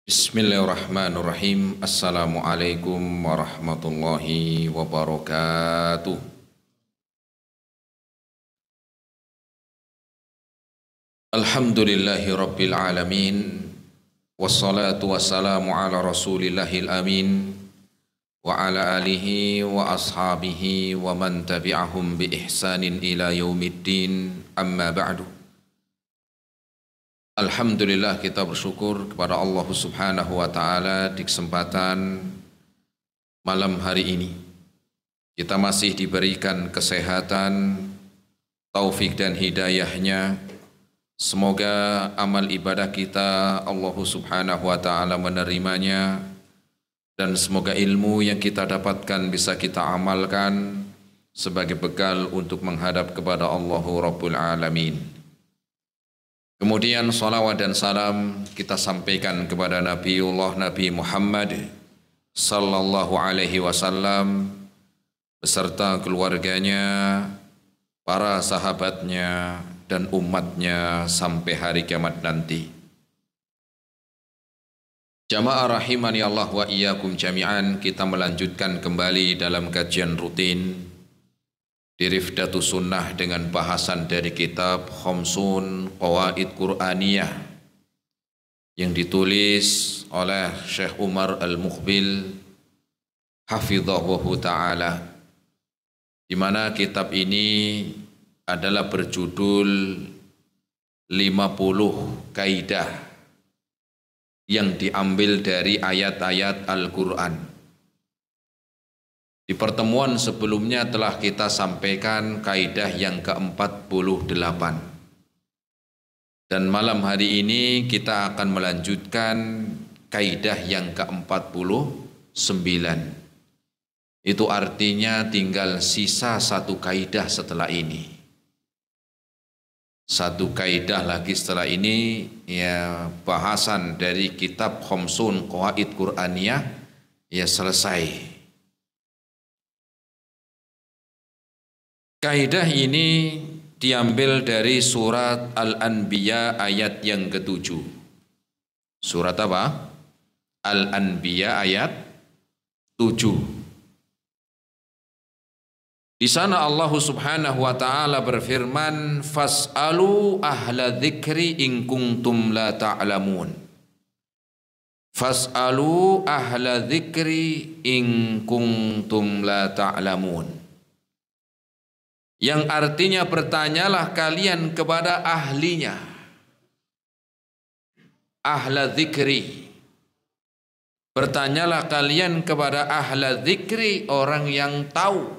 Bismillahirrahmanirrahim. Assalamualaikum warahmatullahi wabarakatuh. Alhamdulillahi rabbil alamin. Wassalatu wassalamu ala rasulillahil amin. Wa ala alihi wa ashabihi wa man tabi'ahum bi ihsanin ila yaumiddin. Amma ba'du. Alhamdulillah, kita bersyukur kepada Allah Subhanahu wa taala di kesempatan malam hari ini. Kita masih diberikan kesehatan, taufik dan hidayahnya. Semoga amal ibadah kita Allah Subhanahu wa taala menerimanya, dan semoga ilmu yang kita dapatkan bisa kita amalkan sebagai bekal untuk menghadap kepada Allah Rabbul Alamin. Kemudian salawat dan salam kita sampaikan kepada Nabiullah Nabi Muhammad sallallahu alaihi wasallam beserta keluarganya, para sahabatnya dan umatnya sampai hari kiamat nanti. Jamaah rahimani Allah wa iyyakum jami'an, kita melanjutkan kembali dalam kajian rutin di Rifdatus Sunnah dengan bahasan dari kitab Khamsun Qawaid Qur'aniyah yang ditulis oleh Syekh Umar Al-Muqbil hafizahullah ta'ala, di mana kitab ini adalah berjudul 50 kaidah yang diambil dari ayat-ayat Al-Quran. Di pertemuan sebelumnya telah kita sampaikan kaidah yang ke-48. Dan malam hari ini kita akan melanjutkan kaidah yang ke-49. Itu artinya tinggal sisa satu kaidah setelah ini. Satu kaidah lagi setelah ini, ya, bahasan dari kitab Khamsun Qawaid Qur'aniyah ya selesai. Kaidah ini diambil dari surat Al-Anbiya ayat yang ke-7. Surat apa? Al-Anbiya ayat 7. Di sana Allah Subhanahu wa taala berfirman, "Fas'alu ahla dzikri in kuntum la ta'lamun." Fas'alu ahla dzikri in kuntum la ta'lamun. Yang artinya bertanyalah kalian kepada ahlinya. Ahla dzikri. Bertanyalah kalian kepada ahla dzikri, orang yang tahu.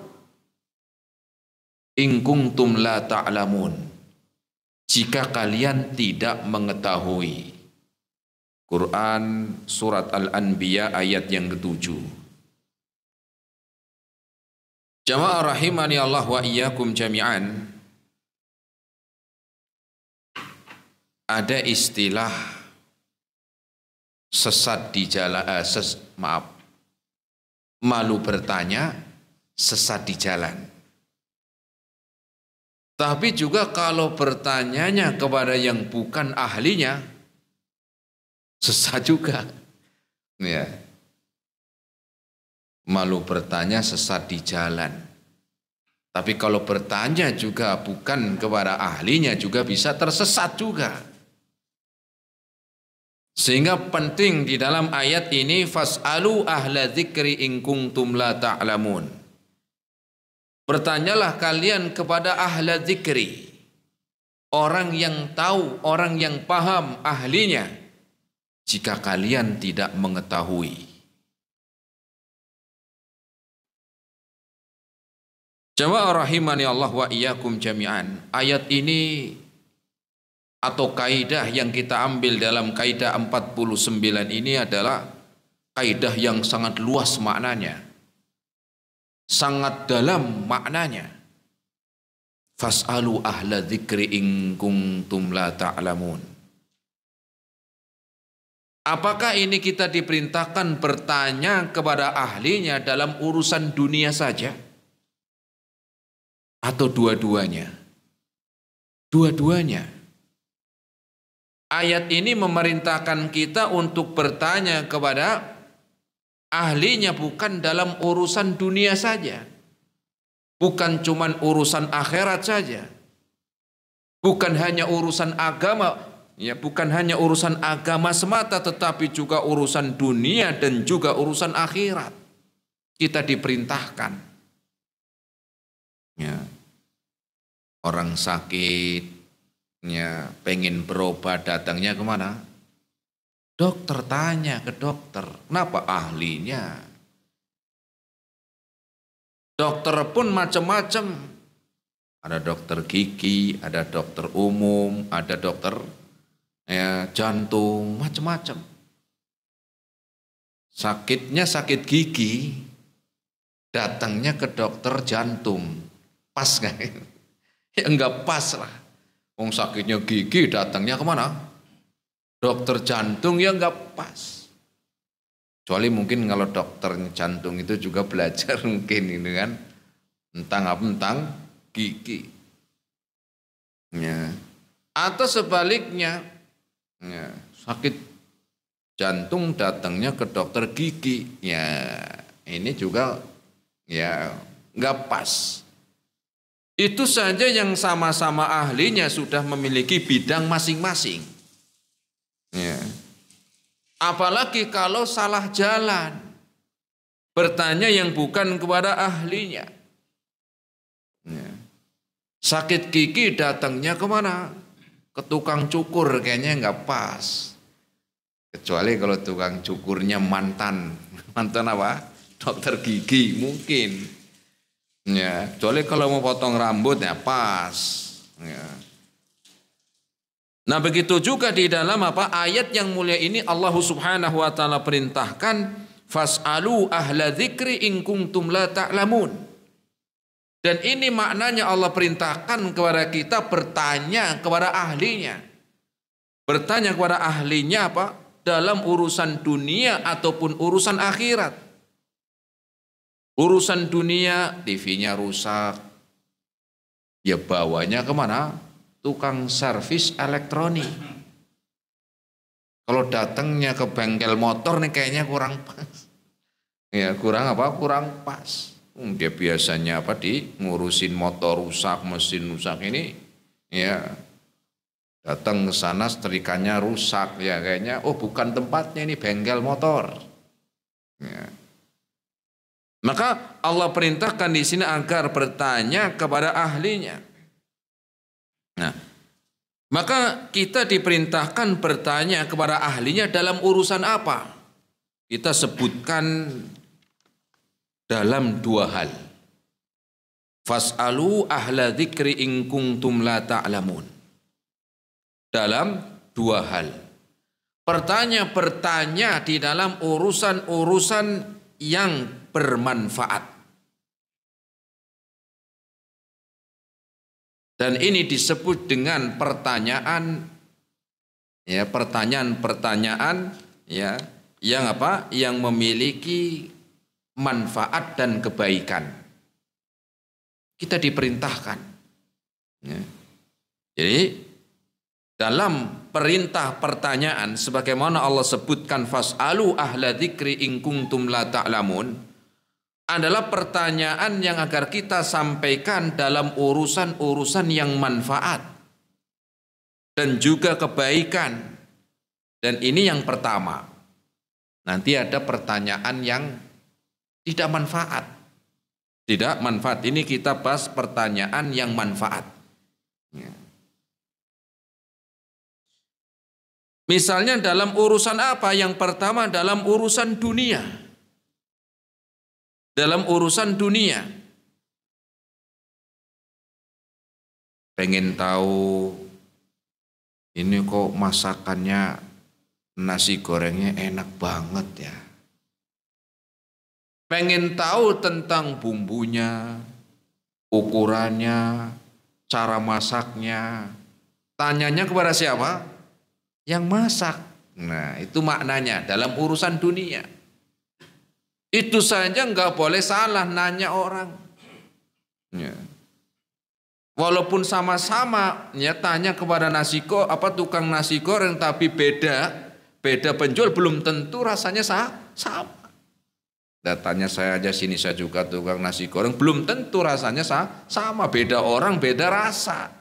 In kuntum la ta'lamun. Jika kalian tidak mengetahui. Quran surat Al-Anbiya ayat yang ke-7. Jamaah rahimani Allah wa iyyakum jami'an, ada istilah sesat di jalan, malu bertanya, sesat di jalan. Tapi juga kalau bertanyanya kepada yang bukan ahlinya, sesat juga. Ya. Malu bertanya, sesat di jalan. Tapi kalau bertanya juga bukan kepada ahlinya juga bisa tersesat juga. Sehingga penting di dalam ayat ini, fas'alu ahla dzikri in kuntum la ta'lamun. Bertanyalah kalian kepada ahla dzikri, orang yang tahu, orang yang paham ahlinya, jika kalian tidak mengetahui. Jamaah rahimani Allah wa iyyakum jami'an. Ayat ini atau kaidah yang kita ambil dalam kaidah 49 ini adalah kaidah yang sangat luas maknanya. Sangat dalam maknanya. Fas'alu ahla dzikri in kuntum la ta'lamun. Apakah ini kita diperintahkan bertanya kepada ahlinya dalam urusan dunia saja? Atau dua-duanya? Dua-duanya. Ayat ini memerintahkan kita untuk bertanya kepada ahlinya, bukan dalam urusan dunia saja, bukan cuman urusan akhirat saja, bukan hanya urusan agama, ya bukan hanya urusan agama semata, tetapi juga urusan dunia dan juga urusan akhirat. Kita diperintahkan. Ya. Orang sakit, ya pengen berobat, datangnya kemana? Dokter, tanya ke dokter. Kenapa? Ahlinya. Dokter pun macam-macam. Ada dokter gigi, ada dokter umum, ada dokter ya, jantung, macam-macam. Sakitnya sakit gigi, datangnya ke dokter jantung. Pas nggak? Ya enggak pas lah. Wong sakitnya gigi, datangnya kemana? Dokter jantung, ya enggak pas. Kecuali mungkin kalau dokter jantung itu juga belajar mungkin ini kan tentang gigi. Ya. Atau sebaliknya, ya, sakit jantung datangnya ke dokter gigi. Ya, ini juga ya enggak pas. Itu saja yang sama-sama ahlinya sudah memiliki bidang masing-masing. Ya. Apalagi kalau salah jalan, bertanya yang bukan kepada ahlinya. Ya. Sakit gigi datangnya kemana? Ke tukang cukur, kayaknya nggak pas. Kecuali kalau tukang cukurnya mantan apa? Dokter gigi mungkin. Ya. Kecuali kalau mau potong rambut ya pas. Ya. Nah begitu juga di dalam ayat yang mulia ini Allah Subhanahu wa taala perintahkan fas'alu ahla dzikri in kuntum la ta'lamun. Dan ini maknanya Allah perintahkan kepada kita bertanya kepada ahlinya. Bertanya kepada ahlinya dalam urusan dunia ataupun urusan akhirat. Urusan dunia, TV-nya rusak. Ya bawanya kemana? Tukang servis elektronik. Kalau datangnya ke bengkel motor nih kayaknya kurang pas. Ya kurang pas. Dia biasanya ngurusin motor rusak, mesin rusak ini, ya datang ke sana setrikannya rusak, ya kayaknya bukan tempatnya ini bengkel motor. Ya. Maka Allah perintahkan di sini agar bertanya kepada ahlinya. Nah, maka kita diperintahkan bertanya kepada ahlinya dalam urusan apa? Kita sebutkan dalam dua hal. Fas'alu ahla dzikri in kuntum la ta'lamun. Dalam dua hal. Bertanya di dalam urusan-urusan yang bermanfaat. Dan ini disebut dengan pertanyaan, ya pertanyaan-pertanyaan ya yang memiliki manfaat dan kebaikan. Kita diperintahkan. Ya. Jadi dalam perintah pertanyaan sebagaimana Allah sebutkan fas'alu ahla dzikri in kuntum la ta'lamun, adalah pertanyaan yang agar kita sampaikan dalam urusan-urusan yang manfaat dan juga kebaikan. Dan ini yang pertama. Nanti ada pertanyaan yang tidak manfaat. Tidak manfaat. Ini kita bahas pertanyaan yang manfaat. Ya. Misalnya dalam urusan apa? Yang pertama dalam urusan dunia. Dalam urusan dunia. Pengen tahu ini kok masakannya nasi gorengnya enak banget ya. Pengen tahu tentang bumbunya, ukurannya, cara masaknya. Tanyanya kepada siapa? Yang masak. Nah itu maknanya dalam urusan dunia. Itu saja nggak boleh salah nanya orang. Ya. Walaupun sama-sama, ya tanya kepada tukang nasi goreng, tapi beda penjual, belum tentu rasanya sama. Datanya saya aja sini, saya juga tukang nasi goreng, belum tentu rasanya sama. Beda orang, beda rasa.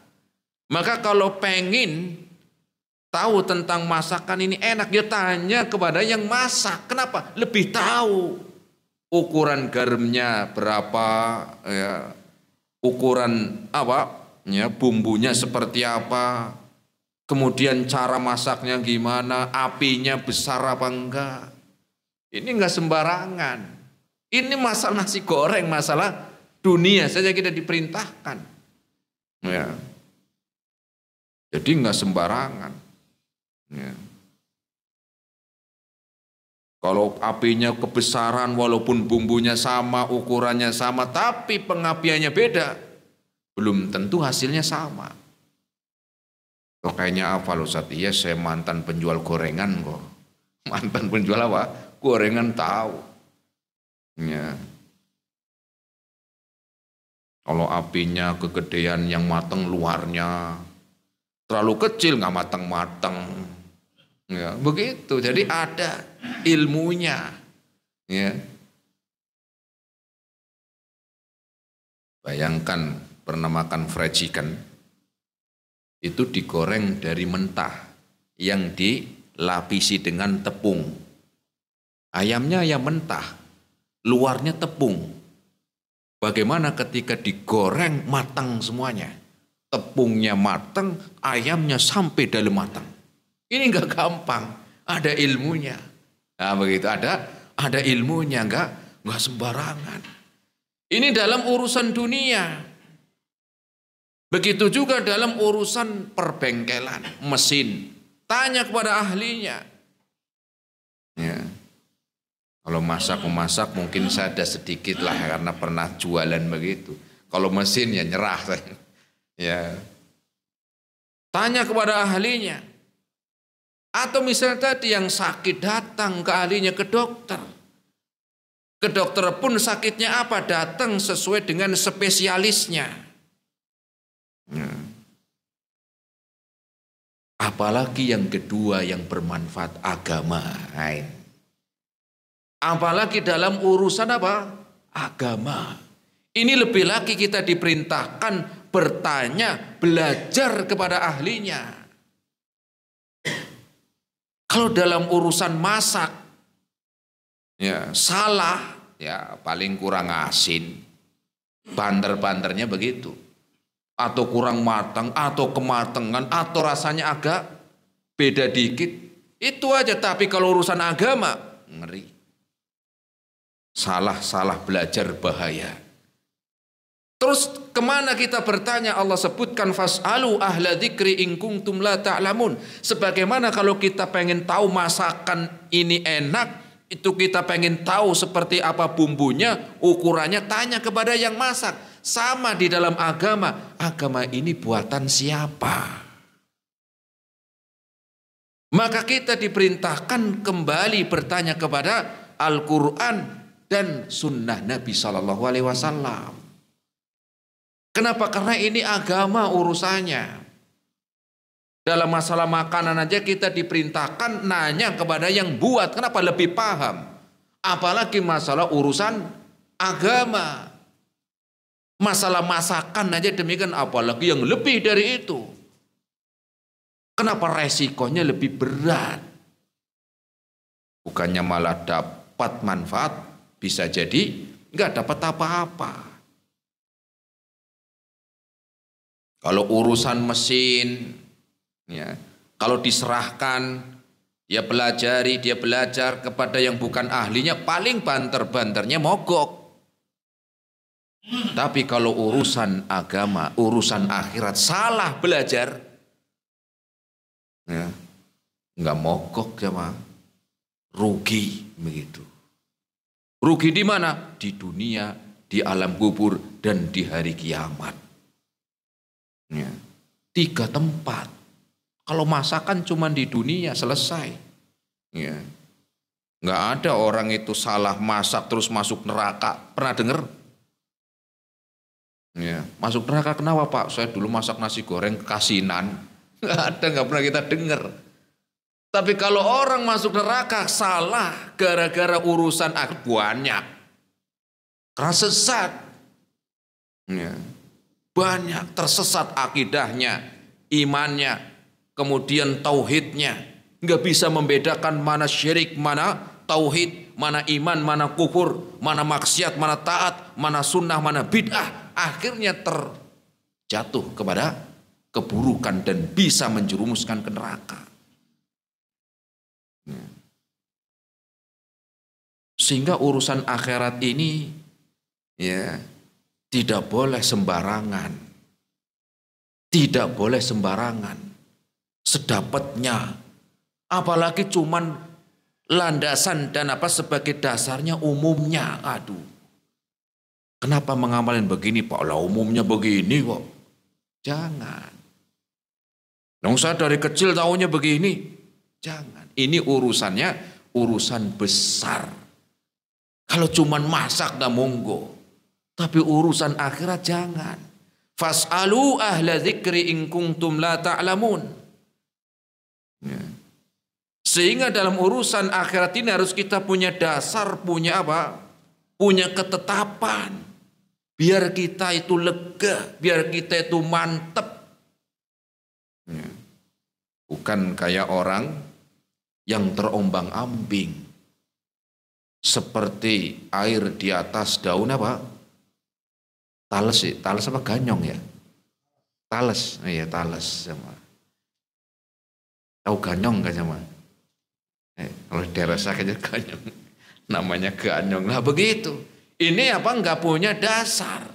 Maka kalau pengen tahu tentang masakan ini enak, dia tanya kepada yang masak. Kenapa? Lebih tahu ukuran garamnya berapa, ya, ukuran apa, ya, bumbunya seperti apa, kemudian cara masaknya gimana, apinya besar apa enggak. Ini enggak sembarangan. Ini masalah nasi goreng, masalah dunia saja kita diperintahkan. Ya. Jadi enggak sembarangan. Ya. Kalau apinya kebesaran, walaupun bumbunya sama, ukurannya sama, tapi pengapiannya beda, belum tentu hasilnya sama. Kok kayaknya apa loh Ustaz? Iya, saya mantan penjual gorengan kok. Mantan penjual apa? Gorengan tahu. Ya. Kalau apinya kegedean, yang mateng luarnya, terlalu kecil nggak mateng-mateng. Ya, begitu. Jadi ada ilmunya. Ya. Bayangkan pernah makan fried chicken, itu digoreng dari mentah yang dilapisi dengan tepung. Ayamnya ayam mentah, luarnya tepung. Bagaimana ketika digoreng matang semuanya? Tepungnya matang, ayamnya sampai dalam matang. Ini enggak gampang, ada ilmunya. Nah begitu, ada ilmunya, enggak sembarangan. Ini dalam urusan dunia. Begitu juga dalam urusan perbengkelan, mesin. Tanya kepada ahlinya. Ya. Kalau memasak mungkin saya ada sedikit lah karena pernah jualan begitu. Kalau mesin ya nyerah saya. Ya. Tanya kepada ahlinya. Atau misalnya tadi yang sakit datang ke ahlinya, ke dokter. Ke dokter pun sakitnya apa? Datang sesuai dengan spesialisnya. Ya. Apalagi yang kedua yang bermanfaat, agama. Apalagi dalam urusan apa? Agama. Ini lebih lagi kita diperintahkan bertanya, belajar kepada ahlinya. Kalau dalam urusan masak, ya salah, ya paling kurang asin, banter-banternya begitu, atau kurang matang, atau kematangan, atau rasanya agak beda dikit, itu aja. Tapi kalau urusan agama, ngeri. Salah belajar bahaya. Terus kemana kita bertanya? Allah sebutkan fas'alu ahla dzikri in kuntum la ta'lamun. Sebagaimana kalau kita pengen tahu masakan ini enak, itu kita pengen tahu seperti apa bumbunya, ukurannya, tanya kepada yang masak. Sama di dalam agama. Agama ini buatan siapa? Maka kita diperintahkan kembali bertanya kepada Al-Quran dan sunnah Nabi SAW. Kenapa? Karena ini agama urusannya. Dalam masalah makanan aja kita diperintahkan nanya kepada yang buat. Kenapa? Lebih paham. Apalagi masalah urusan agama. Masalah masakan aja demikian, apalagi yang lebih dari itu. Kenapa? Resikonya lebih berat. Bukannya malah dapat manfaat, bisa jadi nggak dapat apa-apa. Kalau urusan mesin, ya, kalau diserahkan, dia belajar kepada yang bukan ahlinya, paling banter-banternya mogok. Tapi kalau urusan agama, urusan akhirat, salah belajar, ya, nggak mogok sama, rugi begitu. Rugi di mana? Di dunia, di alam kubur, dan di hari kiamat. Ya. 3 tempat. Kalau masakan cuma di dunia selesai. Ya. Nggak ada orang itu salah masak terus masuk neraka. Pernah dengar? Ya, masuk neraka kenapa Pak? Saya dulu masak nasi goreng kekasinan. Nggak ada, nggak pernah kita dengar. Tapi kalau orang masuk neraka salah gara-gara urusan banyak. Karena sesat. Ya. Banyak tersesat akidahnya, imannya, kemudian tauhidnya. Nggak bisa membedakan mana syirik, mana tauhid, mana iman, mana kufur, mana maksiat, mana taat, mana sunnah, mana bid'ah. Akhirnya terjatuh kepada keburukan dan bisa menjerumuskan ke neraka. Sehingga urusan akhirat ini ya tidak boleh sembarangan. Tidak boleh sembarangan. Sedapatnya. Apalagi cuman landasan dan apa sebagai dasarnya umumnya. Aduh. Kenapa mengamalin begini Pak? Lah umumnya begini kok. Jangan. Dong saya dari kecil taunya begini. Jangan. Ini urusannya urusan besar. Kalau cuman masak dah monggo. Tapi urusan akhirat jangan. Fas'alu ahla dzikri in kuntum la ta'lamun. Ya. Sehingga dalam urusan akhirat ini harus kita punya dasar, punya apa? Punya ketetapan. Biar kita itu lega, biar kita itu mantep. Ya. Bukan kayak orang yang terombang-ambing. Seperti air di atas daun apa? Tales sih, tales apa ganyong ya? Tales, iya tales sama. Tahu ganyong gak sama? Kalau di daerah saya kayaknya ganyong, namanya ganyong. Nah begitu. Ini apa enggak punya dasar.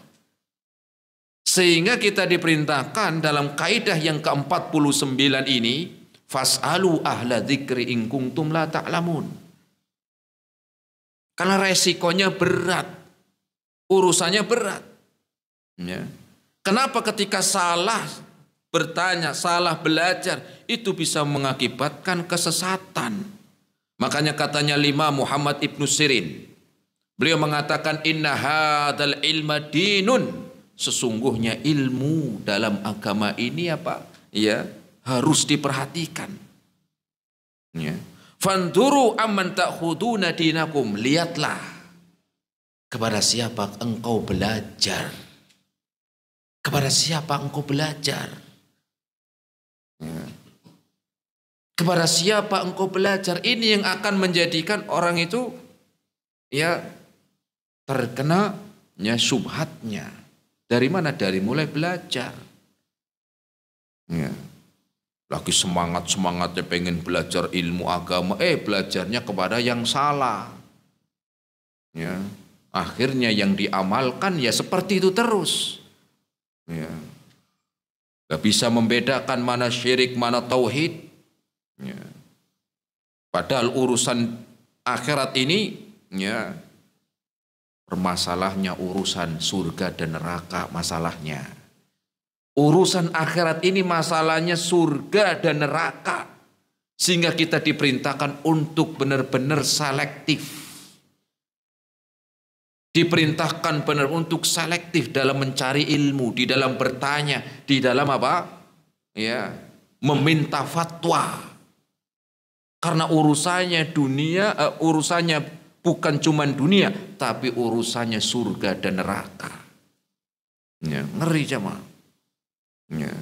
Sehingga kita diperintahkan dalam kaidah yang ke-49 ini, fas'alu ahla dzikri in kuntum la ta'lamun. Karena resikonya berat. Urusannya berat. Ya. Kenapa ketika salah bertanya, salah belajar, itu bisa mengakibatkan kesesatan. Makanya katanya Imam Muhammad Ibnu Sirin, beliau mengatakan inna hadzal ilma dinun. Sesungguhnya ilmu dalam agama ini apa? Ya, harus diperhatikan. Ya. Fanduru amman ta'khuduna dinakum. Lihatlah kepada siapa engkau belajar. Kepada siapa engkau belajar. Ya. Kepada siapa engkau belajar. Ini yang akan menjadikan orang itu ya terkena ya syubhatnya. Dari mana? Dari mulai belajar. Ya. Lagi semangat-semangatnya pengen belajar ilmu agama. Belajarnya kepada yang salah. Ya. Akhirnya yang diamalkan ya seperti itu terus. Ya. Gak bisa membedakan mana syirik, mana tauhid. Ya. Padahal urusan akhirat ini ya permasalahnya urusan surga dan neraka masalahnya. Urusan akhirat ini masalahnya surga dan neraka. Sehingga kita diperintahkan untuk benar-benar selektif. Diperintahkan benar untuk selektif dalam mencari ilmu, di dalam bertanya, di dalam apa? Ya, meminta fatwa. Karena urusannya dunia, urusannya bukan cuma dunia, tapi urusannya surga dan neraka. Ya, ngeri jemaah. Ya.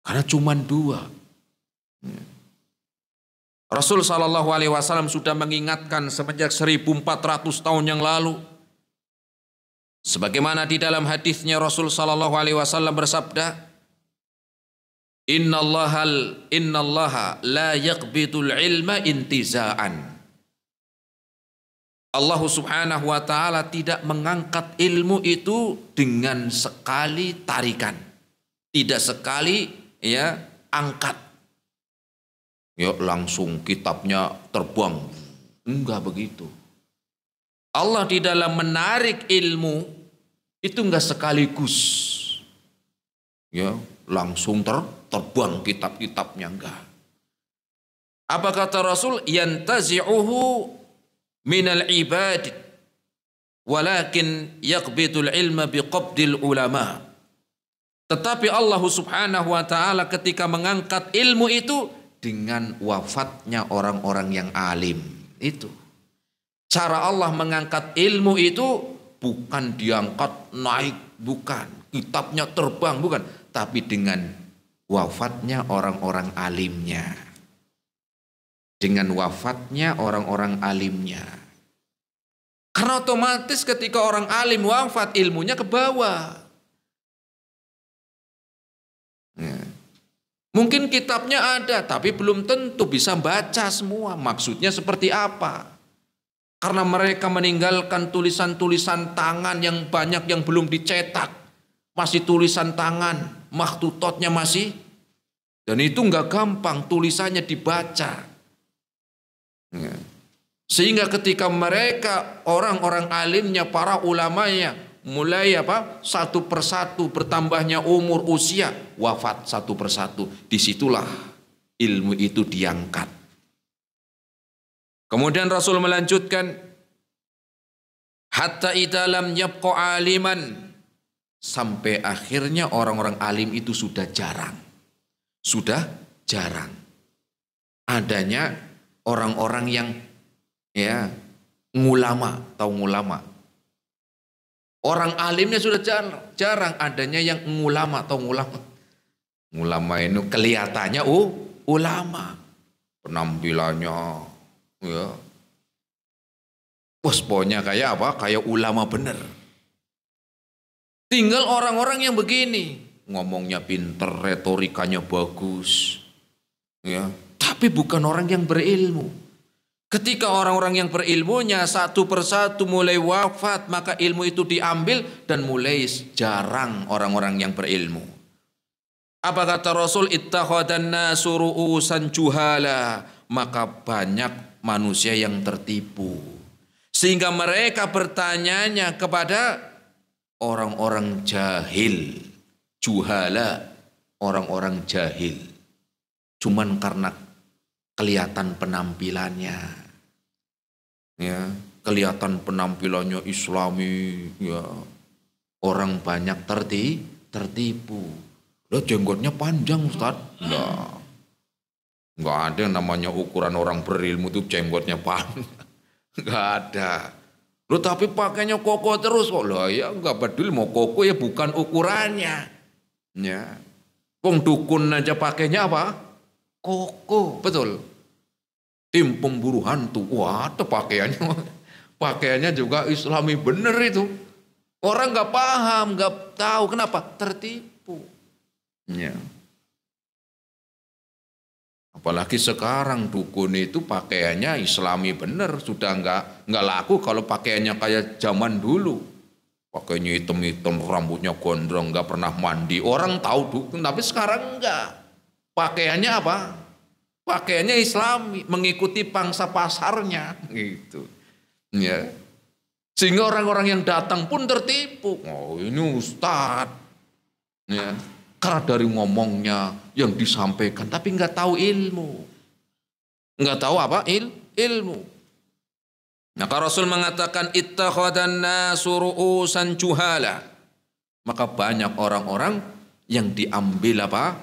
Karena cuma dua. Ya. Rasul SAW sudah mengingatkan semenjak 1400 tahun yang lalu. Sebagaimana di dalam hadisnya Rasul SAW bersabda, Innallaha la yaqbidul ilma intiza'an. Allah subhanahu wa ta'ala tidak mengangkat ilmu itu dengan sekali tarikan. Tidak sekali ya angkat. Ya langsung kitabnya terbang. Enggak begitu. Allah di dalam menarik ilmu itu enggak sekaligus. Ya langsung terbang kitab-kitabnya enggak. Apa kata Rasul? Yantazi'uhu minal ibad walakin yaqbidul ilma biqabdil ulama. Tetapi Allah Subhanahu wa taala ketika mengangkat ilmu itu dengan wafatnya orang-orang yang alim. Itu cara Allah mengangkat ilmu itu, bukan diangkat naik, bukan kitabnya terbang, bukan, tapi dengan wafatnya orang-orang alimnya. Dengan wafatnya orang-orang alimnya. Karena otomatis ketika orang alim wafat, ilmunya ke bawah. Ya. Mungkin kitabnya ada, tapi belum tentu bisa baca semua. Maksudnya seperti apa? Karena mereka meninggalkan tulisan-tulisan tangan yang banyak yang belum dicetak. Masih tulisan tangan, makhtutotnya masih. Dan itu nggak gampang, tulisannya dibaca. Ya. Sehingga ketika mereka, orang-orang alimnya, para ulamanya, mulai satu persatu bertambahnya umur usia, wafat satu persatu. Disitulah ilmu itu diangkat. Kemudian Rasul melanjutkan, hatta idza lam yabqa aliman, sampai akhirnya orang-orang alim itu sudah jarang. Sudah jarang. Adanya orang-orang yang ngulama, tahu ngulama? Orang alimnya sudah jarang, adanya yang ngulama, tahu ngulama? Ngulama itu kelihatannya ulama, penampilannya ya. Pokoknya kayak apa? Kayak ulama bener. Tinggal orang-orang yang begini, ngomongnya pinter, retorikanya bagus, ya. Tapi bukan orang yang berilmu. Ketika orang-orang yang berilmunya satu persatu mulai wafat, maka ilmu itu diambil dan mulai jarang orang-orang yang berilmu. Apa kata Rasul? Ittakhadhan nasu ru'usan juhala, maka banyak manusia yang tertipu. Sehingga mereka bertanyanya kepada orang-orang jahil. Juhala, orang-orang jahil. Cuman karena kelihatan penampilannya, ya, kelihatan penampilannya Islami, ya, orang banyak tertipu. Loh, jenggotnya panjang, Ustaz? Nggak ada yang namanya ukuran orang berilmu itu jenggotnya panjang. Nggak ada. Loh, tapi pakainya koko terus kok. Loh, ya nggak peduli mau koko, ya bukan ukurannya. Ya, wong dukun aja pakainya apa? Koko, betul. Tim pemburu hantu, wah, itu pakaiannya juga Islami bener itu. Orang nggak paham, nggak tahu kenapa tertipu. Ya. Apalagi sekarang dukun itu pakaiannya Islami bener, sudah nggak laku kalau pakaiannya kayak zaman dulu. Pakainya hitam-hitam, rambutnya gondrong, nggak pernah mandi. Orang tahu dukun, tapi sekarang enggak. Pakaiannya apa? Pakaiannya Islami, mengikuti pangsa pasarnya, gitu. Ya. Sehingga orang-orang yang datang pun tertipu. Oh, ini Ustadz. Ya. Karena dari ngomongnya yang disampaikan, tapi nggak tahu ilmu. Nggak tahu apa? Ilmu. Maka Rasul mengatakan, ittakhadhan nasu ru'usan juhala. Maka banyak orang-orang yang diambil apa?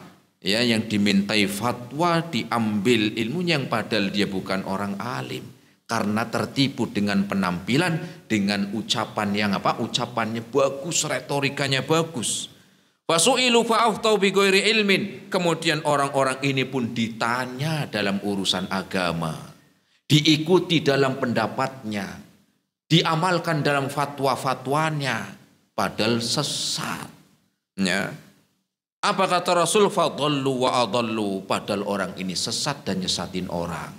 Ya, yang dimintai fatwa, diambil ilmunya yang padahal dia bukan orang alim. Karena tertipu dengan penampilan, dengan ucapan yang apa? Ucapannya bagus, retorikanya bagus. Fasu'ilu fa'aftau bi ghairi ilmin. Kemudian orang-orang ini pun ditanya dalam urusan agama. Diikuti dalam pendapatnya. Diamalkan dalam fatwa-fatwanya. Padahal sesat. Ya. Apa kata Rasul? Fadallu wa adallu. Padahal orang ini sesat dan nyesatin orang.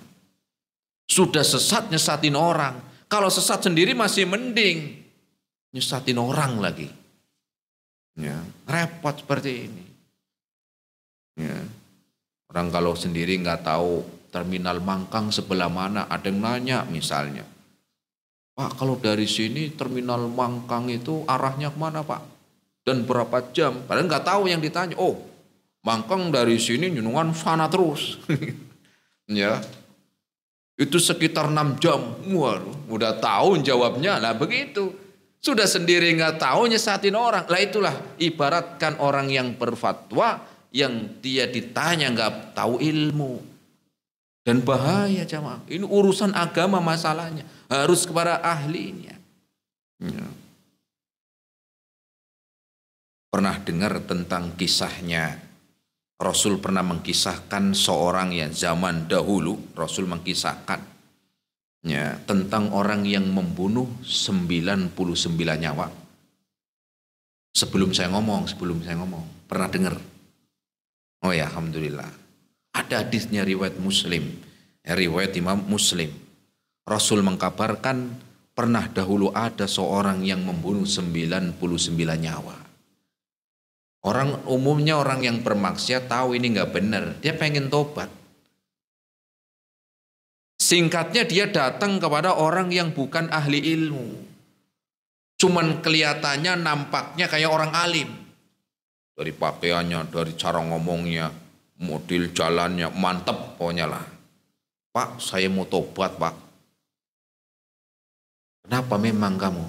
Sudah sesat nyesatin orang. Kalau sesat sendiri masih mending. Nyesatin orang lagi. Ya, repot seperti ini. Ya. Orang kalau sendiri nggak tahu terminal Mangkang sebelah mana, ada yang nanya misalnya, Pak, kalau dari sini terminal Mangkang itu arahnya kemana, Pak? Dan berapa jam? Padahal nggak tahu yang ditanya. Oh, Mangkang dari sini Nyunungan sana terus. Ya, itu sekitar 6 jam. Waduh, udah tahu jawabnya. Nah begitu. Sudah sendiri nggak tahu nyesatin orang. Lah itulah ibaratkan orang yang berfatwa yang dia ditanya nggak tahu ilmu. Dan bahaya jamaah. Ini urusan agama masalahnya. Harus kepada ahlinya. Ya. Pernah dengar tentang kisahnya. Rasul pernah mengkisahkan seorang yang zaman dahulu. Rasul mengkisahkan. Ya, tentang orang yang membunuh 99 nyawa. Sebelum saya ngomong. Pernah dengar? Oh ya, alhamdulillah. Ada hadisnya riwayat Muslim. Riwayat Imam Muslim. Rasul mengkabarkan pernah dahulu ada seorang yang membunuh 99 nyawa. Orang umumnya orang yang bermaksiat tahu ini nggak benar. Dia pengen tobat. Singkatnya dia datang kepada orang yang bukan ahli ilmu. Cuman kelihatannya nampaknya kayak orang alim. Dari pakaiannya, dari cara ngomongnya, model jalannya, mantep pokoknya lah. Pak, saya mau tobat pak. Kenapa memang kamu?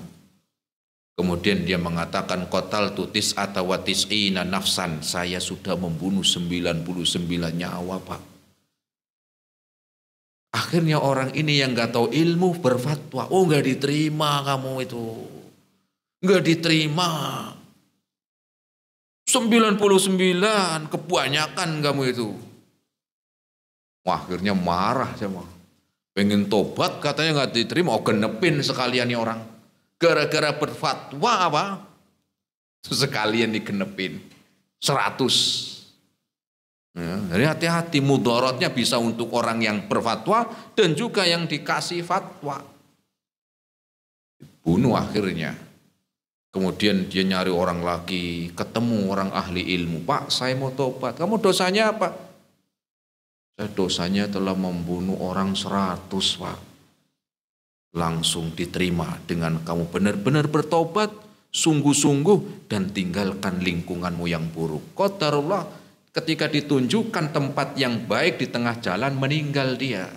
Kemudian dia mengatakan qatal tutis atau watis'ina nafsan. Saya sudah membunuh 99 nyawa pak. Akhirnya orang ini yang nggak tahu ilmu berfatwa, oh nggak diterima kamu itu, nggak diterima. 99 kebanyakan kamu itu. Wah, akhirnya marah sama, pengen tobat katanya nggak diterima, oh genepin sekalian nih orang. Gara-gara berfatwa apa? Sekalian digenepin 100. Ya, jadi hati-hati, mudaratnya bisa untuk orang yang berfatwa dan juga yang dikasih fatwa. Bunuh akhirnya. Kemudian dia nyari orang lagi, ketemu orang ahli ilmu. Pak, saya mau tobat. Kamu dosanya apa? Saya dosanya telah membunuh orang 100 pak. Langsung diterima dengan kamu benar-benar bertobat, sungguh-sungguh dan tinggalkan lingkunganmu yang buruk. Qadarullah. Ketika ditunjukkan tempat yang baik di tengah jalan, meninggal dia.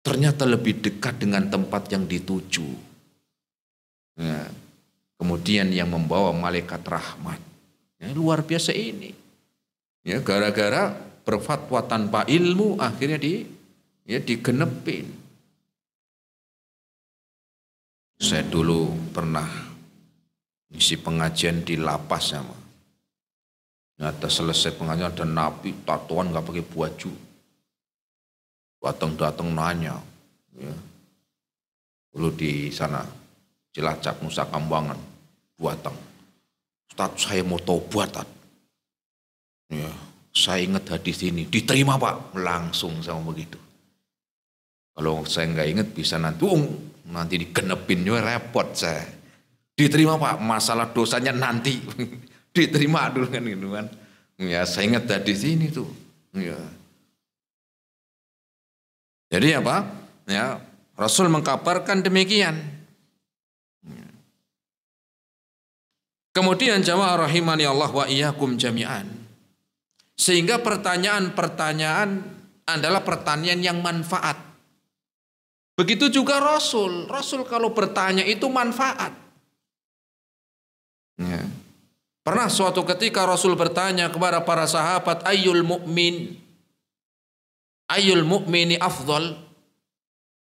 Ternyata lebih dekat dengan tempat yang dituju. Ya. Kemudian yang membawa malaikat rahmat. Ya, luar biasa ini. Ya, gara-gara berfatwa tanpa ilmu, akhirnya digenepin. Saya dulu pernah isi pengajian di lapas sama. Ada selesai pengajian ada napi tatoan nggak pakai baju, datang nanya, ya. Dulu di sana Cilacap Nusa Kambangan, datang, Ustaz saya mau tobat, ya, saya ingat hadis ini, diterima pak, langsung sama begitu. Kalau saya nggak ingat bisa nanti digenepin juga repot saya. Diterima pak, masalah dosanya nanti. Diterima dulu kan gitu kan. Ya saya ingat tadi sini tuh. Ya. Jadi apa? Ya, Rasul mengkabarkan demikian. Ya. Kemudian jamaah rahimani Allah wa iyyakum jami'an. Sehingga pertanyaan-pertanyaan adalah pertanyaan yang manfaat. Begitu juga Rasul. Rasul kalau bertanya itu manfaat. Ya. Pernah suatu ketika Rasul bertanya kepada para sahabat, ayyul mu'mini afdal?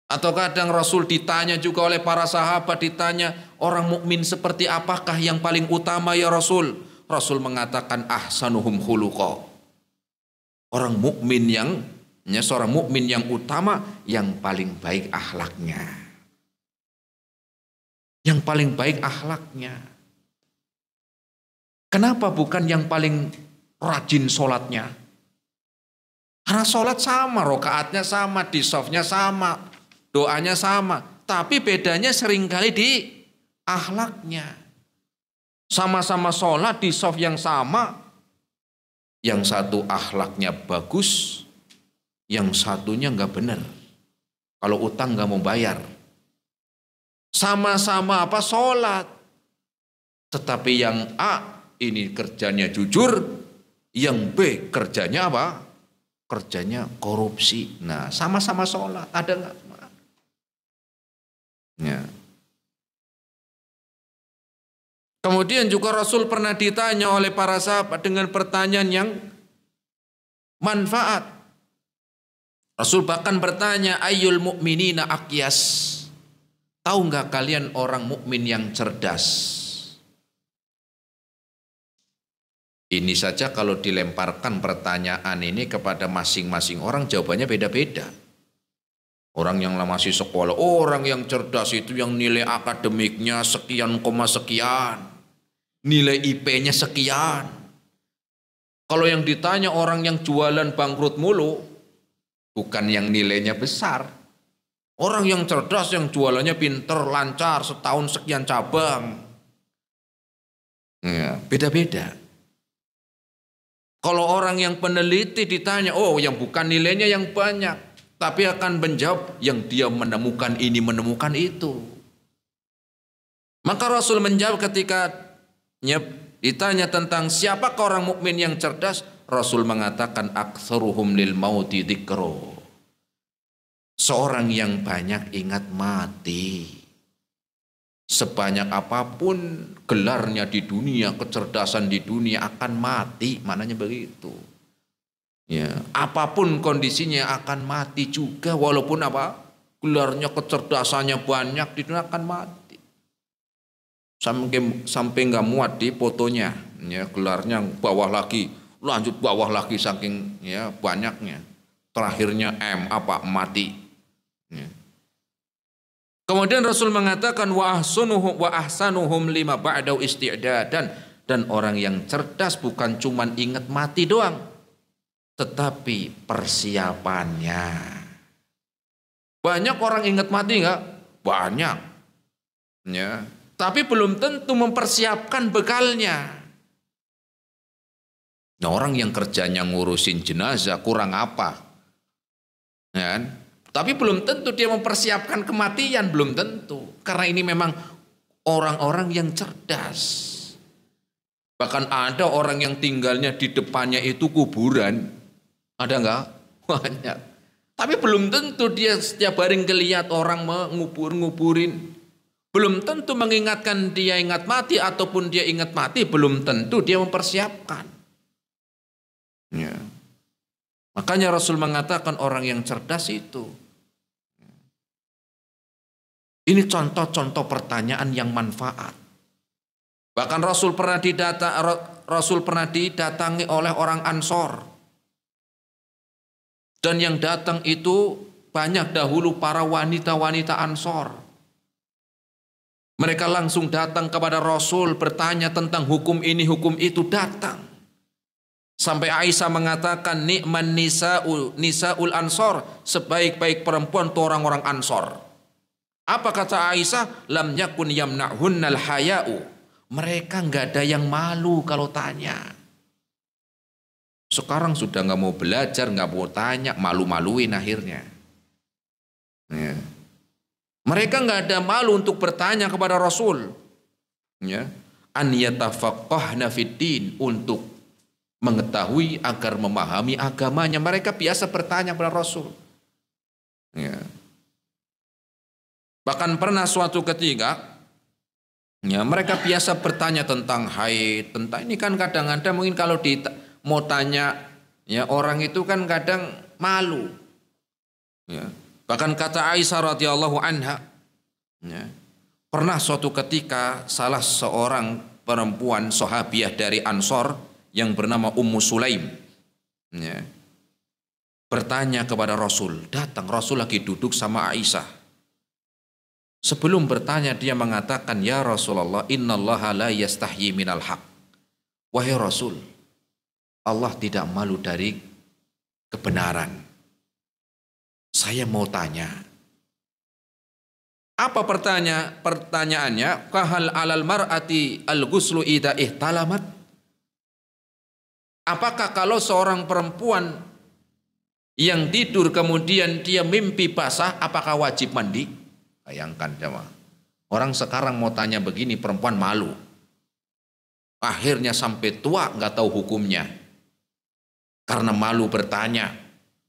Atau kadang Rasul ditanya juga oleh para sahabat, ditanya, orang mukmin seperti apakah yang paling utama ya Rasul? Rasul mengatakan ahsanuhum khuluqa. Seorang mukmin yang utama, yang paling baik akhlaknya. Yang paling baik akhlaknya. Kenapa bukan yang paling rajin sholatnya? Karena sholat sama, rokaatnya sama, disofnya sama, doanya sama. Tapi bedanya seringkali di akhlaknya. Sama-sama sholat, disof yang sama. Yang satu akhlaknya bagus, yang satunya nggak benar. Kalau utang nggak mau bayar. Sama-sama apa? Sholat. Tetapi yang A ini kerjanya jujur, yang B kerjanya apa? Kerjanya korupsi. Nah, sama-sama sholat, ada nggak? Ya. Kemudian juga Rasul pernah ditanya oleh para sahabat dengan pertanyaan yang manfaat. Rasul bahkan bertanya, ayyul mu'minina aqyas. Tahu nggak kalian orang mukmin yang cerdas? Ini saja kalau dilemparkan pertanyaan ini kepada masing-masing orang, jawabannya beda-beda. Orang yang masih sekolah, orang yang cerdas itu yang nilai akademiknya sekian koma sekian, nilai IP-nya sekian. Kalau yang ditanya orang yang jualan bangkrut mulu, bukan yang nilainya besar. Orang yang cerdas yang jualannya pinter, lancar, setahun sekian cabang. Ya, beda-beda. Kalau orang yang peneliti ditanya, oh yang bukan nilainya yang banyak, tapi akan menjawab yang dia menemukan ini, menemukan itu. Maka Rasul menjawab ketika ditanya tentang siapakah orang mukmin yang cerdas, Rasul mengatakan aktsaruhum lil mauti dzikra. Seorang yang banyak ingat mati. Sebanyak apapun gelarnya di dunia, kecerdasan di dunia akan mati, maknanya begitu. Ya, apapun kondisinya akan mati juga, walaupun apa? Gelarnya, kecerdasannya banyak di dunia akan mati. Sampai nggak muat di fotonya, ya, gelarnya bawah lagi, lanjut bawah lagi saking ya banyaknya. Terakhirnya M apa mati. Ya. Kemudian Rasul mengatakan wa ahsanuhum lima ba'dau isti'dadan, dan orang yang cerdas bukan cuma ingat mati doang, tetapi persiapannya. Banyak orang ingat mati enggak? Banyak. Ya, tapi belum tentu mempersiapkan bekalnya. Nah, orang yang kerjanya ngurusin jenazah kurang apa? Ya kan? Tapi belum tentu dia mempersiapkan kematian, belum tentu. Karena ini memang orang-orang yang cerdas. Bahkan ada orang yang tinggalnya di depannya itu kuburan. Ada enggak? Banyak. Tapi belum tentu dia setiap hari ngelihat orang mengubur-nguburin. Belum tentu mengingatkan dia ingat mati, ataupun dia ingat mati, belum tentu dia mempersiapkan. Ya. Makanya Rasul mengatakan orang yang cerdas itu. Ini contoh-contoh pertanyaan yang manfaat. Bahkan Rasul pernah didatangi oleh orang Ansor. Dan yang datang itu banyak dahulu para wanita-wanita Ansor. Mereka langsung datang kepada Rasul bertanya tentang hukum ini, hukum itu, datang. Sampai Aisyah mengatakan ni'man nisaul Ansor, sebaik-baik perempuan itu orang-orang Ansor. Apa kata Aisyah? Lam yakun yamna'hunnal haya'u. Mereka nggak ada yang malu kalau tanya. Sekarang sudah nggak mau belajar, nggak mau tanya, malu-maluin akhirnya. Ya. Mereka nggak ada malu untuk bertanya kepada Rasul. Ya. An yatafaqqahna fiddin, untuk mengetahui agar memahami agamanya. Mereka biasa bertanya kepada Rasul. Ya. Bahkan pernah suatu ketika, ya, mereka biasa bertanya tentang haid, tentang ini kan kadang-kadang mungkin kalau mau tanya, ya orang itu kan kadang malu. Ya. Bahkan kata Aisyah radhiyallahu anha, ya, pernah suatu ketika salah seorang perempuan sahabiah dari Ansor yang bernama Ummu Sulaim, ya, bertanya kepada Rasul. Datang Rasul lagi duduk sama Aisyah. Sebelum bertanya dia mengatakan, ya Rasulullah, innallaha la yastahyi minal haq. Wahai Rasul, Allah tidak malu dari kebenaran. Saya mau tanya. Apa pertanyaannya? Kahal alal mar'ati al-ghuslu idza ihtalamat? Apakah kalau seorang perempuan yang tidur kemudian dia mimpi basah, apakah wajib mandi? Bayangkan jemaah. Orang sekarang mau tanya begini, perempuan malu. Akhirnya sampai tua nggak tahu hukumnya. Karena malu bertanya,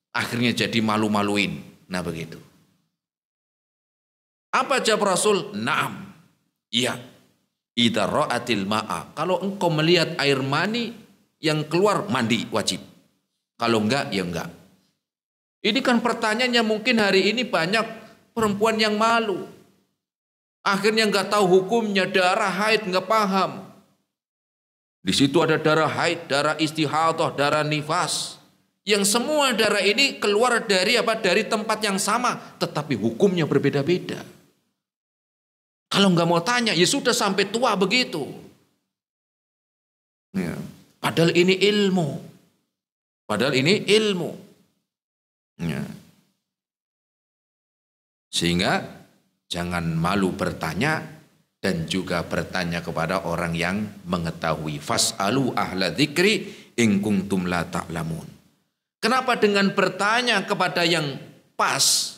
akhirnya jadi malu-maluin. Nah begitu. Apa jawab Rasul? Naam. Iya. Idza ra'atil ma'a, kalau engkau melihat air mani yang keluar, mandi wajib. Kalau enggak, ya enggak. Ini kan pertanyaannya mungkin hari ini banyak perempuan yang malu. Akhirnya enggak tahu hukumnya, darah haid enggak paham. Di situ ada darah haid, darah istihadah, darah nifas. Yang semua darah ini keluar dari apa? Dari tempat yang sama, tetapi hukumnya berbeda-beda. Kalau nggak mau tanya, ya sudah sampai tua begitu. Ya. Padahal ini ilmu. Padahal ini ilmu. Ya. Sehingga jangan malu bertanya dan juga bertanya kepada orang yang mengetahui. Fas'alu ahla dzikri in kuntum la ta'lamun. Kenapa dengan bertanya kepada yang pas,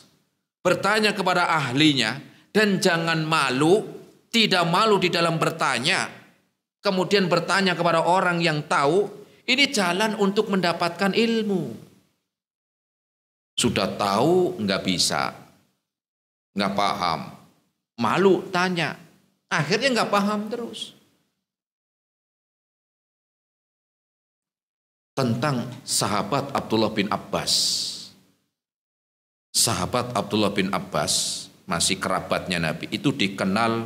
bertanya kepada ahlinya, dan jangan malu, tidak malu di dalam bertanya, kemudian bertanya kepada orang yang tahu, ini jalan untuk mendapatkan ilmu. Sudah tahu nggak bisa, nggak paham, malu tanya, akhirnya nggak paham terus. Tentang sahabat Abdullah bin Abbas. Sahabat Abdullah bin Abbas, masih kerabatnya Nabi, itu dikenal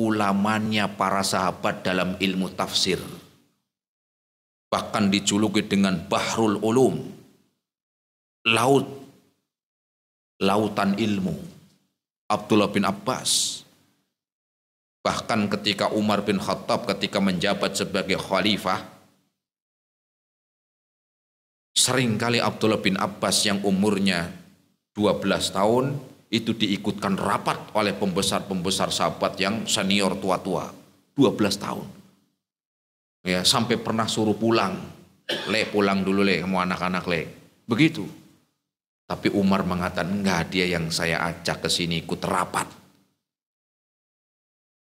ulamanya para sahabat dalam ilmu tafsir. Bahkan dijuluki dengan Bahrul Ulum, lautan ilmu. Abdullah bin Abbas. Bahkan ketika Umar bin Khattab ketika menjabat sebagai khalifah, seringkali Abdullah bin Abbas yang umurnya 12 tahun itu diikutkan rapat oleh pembesar-pembesar sahabat yang senior tua-tua, 12 tahun. Ya, sampai pernah suruh pulang. Pulang dulu kamu anak-anak Begitu. Tapi Umar mengatakan, enggak, dia yang saya ajak ke sini ikut rapat.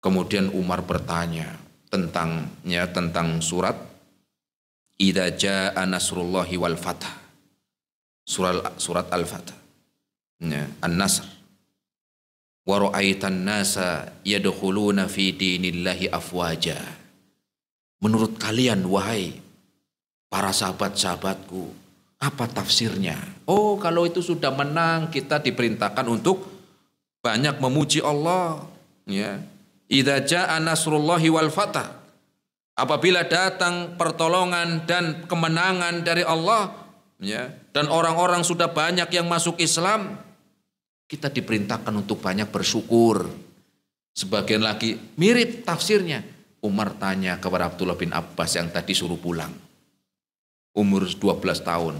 Kemudian Umar bertanya tentang surat Idza jaa nasrullahi wal fath. Surat Al-Fath. Ya, An-Nasr. Wa ra'aitan nasa yadkhuluna fi dinillahi afwaja. Menurut kalian wahai para sahabat-sahabatku, apa tafsirnya? Oh, kalau itu sudah menang, kita diperintahkan untuk banyak memuji Allah, ya. Idza jaa nasrullahi wal fath. Apabila datang pertolongan dan kemenangan dari Allah, ya, dan orang-orang sudah banyak yang masuk Islam, kita diperintahkan untuk banyak bersyukur. Sebagian lagi mirip tafsirnya. Umar tanya kepada Abdullah bin Abbas yang tadi suruh pulang, umur 12 tahun.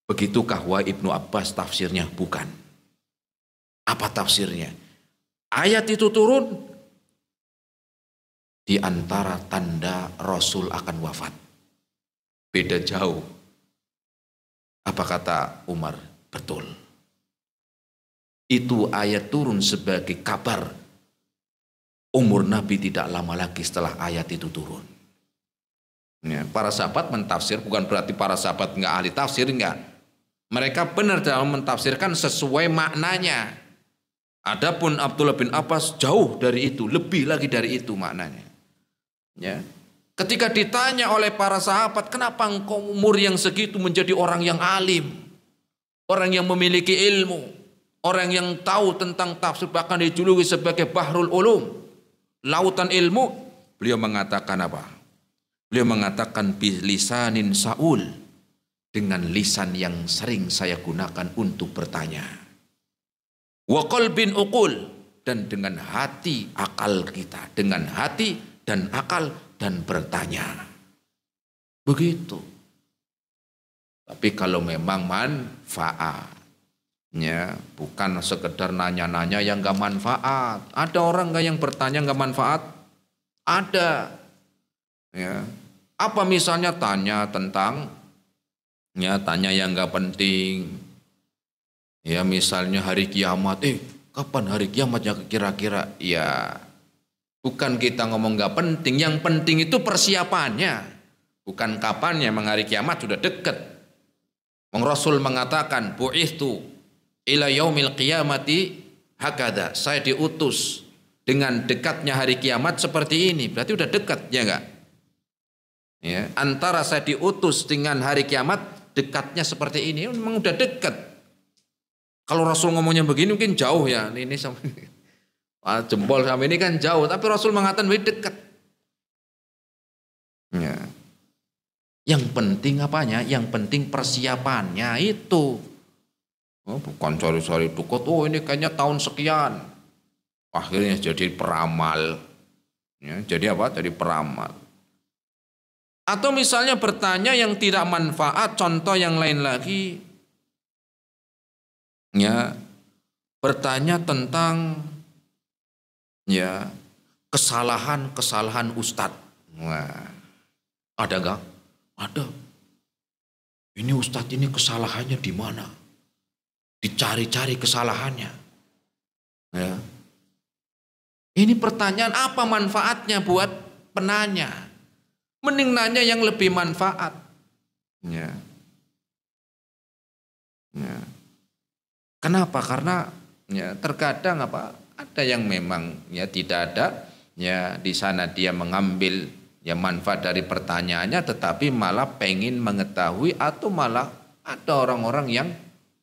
Begitukah wahai Ibnu Abbas tafsirnya? Bukan. Apa tafsirnya? Ayat itu turun di antara tanda Rasul akan wafat. Beda jauh. Apa kata Umar? Betul. Itu ayat turun sebagai kabar umur Nabi tidak lama lagi setelah ayat itu turun. Ya, para sahabat mentafsir, bukan berarti para sahabat nggak ahli tafsir, enggak. Mereka benar dalam mentafsirkan sesuai maknanya. Adapun Abdullah bin Abbas jauh dari itu, lebih lagi dari itu maknanya. Ya. Ketika ditanya oleh para sahabat, kenapa engkau umur yang segitu menjadi orang yang alim, orang yang memiliki ilmu, orang yang tahu tentang tafsir, bahkan dijuluki sebagai Bahrul Ulum, lautan ilmu? Beliau mengatakan apa? Beliau mengatakan bilisanin saul, dengan lisan yang sering saya gunakan untuk bertanya. Wa qalbin uqul, dan dengan hati akal kita, dengan hati dan akal dan bertanya. Begitu. Tapi kalau memang manfaatnya, bukan sekedar nanya-nanya yang gak manfaat. Ada orang gak yang bertanya gak manfaat? Ada. Ya. Apa misalnya tanya tentang, ya, tanya yang gak penting. Ya, misalnya hari kiamat. Kapan hari kiamatnya kira-kira? Ya, bukan kita ngomong gak penting. Yang penting itu persiapannya. Bukan kapannya, memang hari kiamat sudah dekat. Rasul mengatakan, bu'ithtu ila yaumil qiyamati hakada. Saya diutus dengan dekatnya hari kiamat seperti ini, berarti udah dekat, ya enggak? Ya, antara saya diutus dengan hari kiamat, dekatnya seperti ini, memang udah dekat. Kalau Rasul ngomongnya begini mungkin jauh ya, ini sama jempol sama ini kan jauh, tapi Rasul mengatakan lebih dekat. Ya. Yang penting apanya? Yang penting persiapannya itu. Oh, bukan cari-cari dukut, oh ini kayaknya tahun sekian. Akhirnya jadi peramal. Ya, jadi apa? Jadi peramal. Atau misalnya bertanya yang tidak manfaat, contoh yang lain lagi. Ya, bertanya tentang ya kesalahan-kesalahan ustadz. Wah, ada enggak? Ada. Ini ustadz ini kesalahannya di mana? Dicari-cari kesalahannya. Ya. Ini pertanyaan apa manfaatnya buat penanya? Mending nanya yang lebih manfaat. Ya. Ya. Kenapa? Karena ya terkadang apa? Ada yang memang ya tidak ada ya di sana dia mengambil ya manfaat dari pertanyaannya, tetapi malah pengen mengetahui, atau malah ada orang-orang yang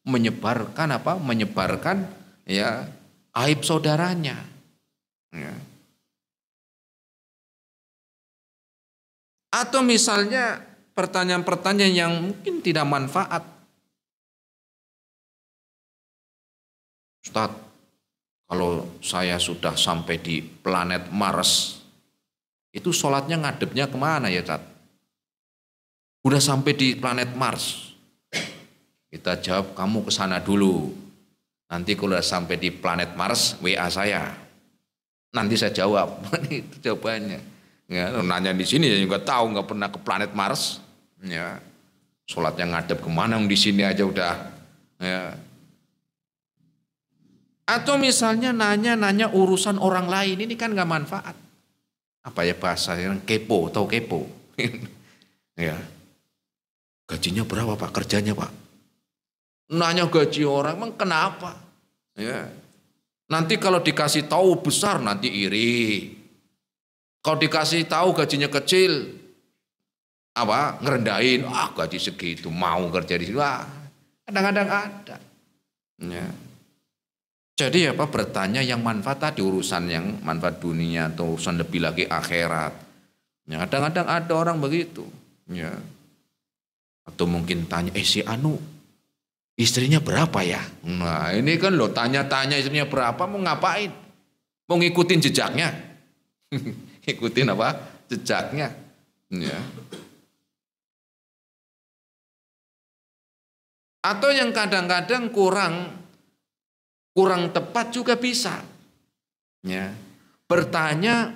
menyebarkan apa? Menyebarkan ya aib saudaranya. Ya. Atau misalnya pertanyaan-pertanyaan yang mungkin tidak manfaat. Ustadz, kalau saya sudah sampai di planet Mars, itu sholatnya ngadepnya kemana ya Ustadz? Udah sampai di planet Mars. Kita jawab, kamu ke sana dulu. Nanti kalau udah sampai di planet Mars, WA saya. Nanti saya jawab. Itu jawabannya. Ya, nanya di sini juga tahu, nggak pernah ke planet Mars. Ya, sholatnya ngadep kemana? Di sini aja udah. Ya. Atau misalnya nanya urusan orang lain, ini kan nggak manfaat. Apa ya bahasa yang kepo, tahu kepo? Ya. Gajinya berapa Pak? Kerjanya Pak? Nanya gaji orang, emang kenapa? Ya. Nanti kalau dikasih tahu besar nanti iri. Kalau dikasih tahu gajinya kecil, apa? Ngerendahin, gaji segitu mau kerja di sini. Kadang-kadang ada. Ya. Jadi apa? Bertanya yang manfaat tadi, urusan yang manfaat dunia atau urusan lebih lagi akhirat. Ya, kadang-kadang ada orang begitu. Ya. Atau mungkin tanya, si Anu istrinya berapa ya? Nah ini kan lo tanya-tanya istrinya berapa, mau ngapain? Mau ngikutin jejaknya? Ikutin apa? Jejaknya. Ya. Atau yang kadang-kadang kurang tepat juga bisa. Ya. Bertanya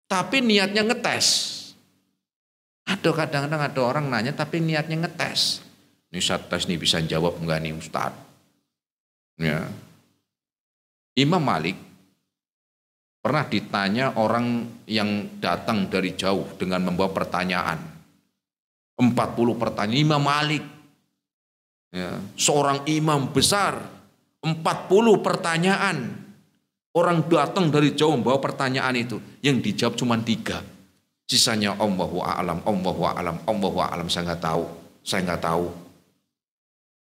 tapi niatnya ngetes. Ada kadang-kadang ada orang nanya tapi niatnya ngetes. Ini saat tes nih bisa jawab enggak nih Ustaz? Ya. Imam Malik pernah ditanya orang yang datang dari jauh dengan membawa pertanyaan. 40 pertanyaan. Imam Malik, ya, seorang imam besar, 40 pertanyaan. Orang datang dari jauh membawa pertanyaan itu. Yang dijawab cuma 3. Sisanya Allahu a'lam, Allahu a'lam, Allahu a'lam, saya nggak tahu.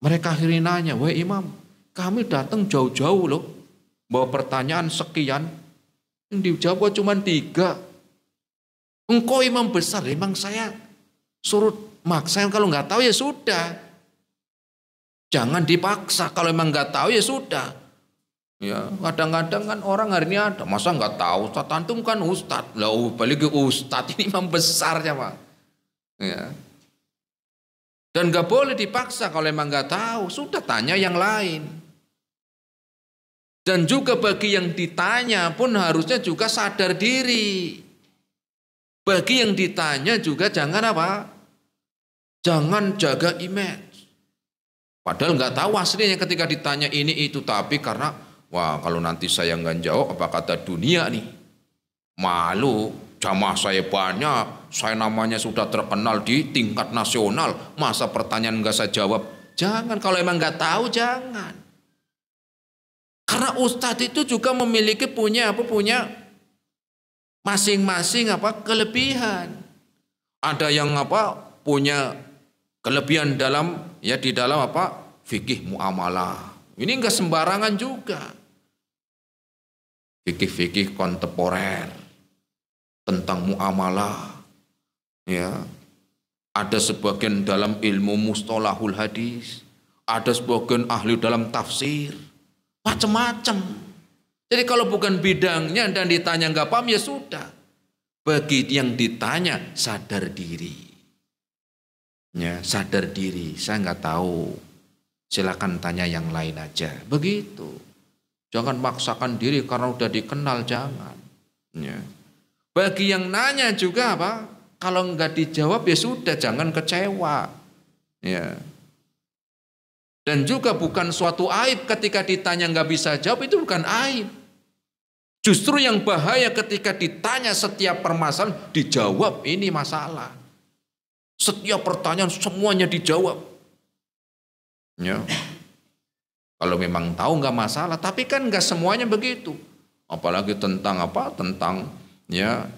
Mereka akhirnya nanya, wah imam, kami datang jauh-jauh loh, bawa pertanyaan sekian, yang dijawab cuma 3. Engkau imam besar, emang saya suruh maksa, kalau nggak tahu ya sudah. Jangan dipaksa, kalau emang nggak tahu ya sudah. Ya, kadang-kadang kan orang hari ini ada, masa nggak tahu, Ustaz antum kan Ustaz, lah balik ke Ustaz, ini imam besar ya Pak. Ya. Dan gak boleh dipaksa kalau emang gak tahu, sudah tanya yang lain. Dan juga bagi yang ditanya pun harusnya juga sadar diri. Bagi yang ditanya juga jangan apa? Jangan jaga image. Padahal gak tahu aslinya ketika ditanya ini itu, tapi karena wah kalau nanti saya gak jawab apa kata dunia nih? Malu. Jamaah saya banyak, saya namanya sudah terkenal di tingkat nasional, masa pertanyaan enggak saya jawab? Jangan, kalau emang enggak tahu jangan. Karena Karena ustadz itu juga memiliki punya masing-masing kelebihan. Ada yang punya kelebihan di dalam fikih muamalah. Ini enggak sembarangan juga. Fikih-fikih kontemporer tentang muamalah. Ya. Ada sebagian dalam ilmu mustalahul hadis, ada sebagian ahli dalam tafsir, macam-macam. Jadi kalau bukan bidangnya dan ditanya nggak paham ya sudah. Bagi yang ditanya sadar diri. Ya, sadar diri. Saya nggak tahu. Silakan tanya yang lain aja. Begitu. Jangan maksakan diri karena udah dikenal, jangan. Ya. Bagi yang nanya juga kalau nggak dijawab ya sudah, jangan kecewa. Ya. Dan juga bukan suatu aib ketika ditanya nggak bisa jawab, itu bukan aib. Justru yang bahaya ketika ditanya setiap permasalahan dijawab, ini masalah. Setiap pertanyaan semuanya dijawab. Ya. Kalau memang tahu nggak masalah, tapi kan nggak semuanya begitu. Apalagi tentang tentang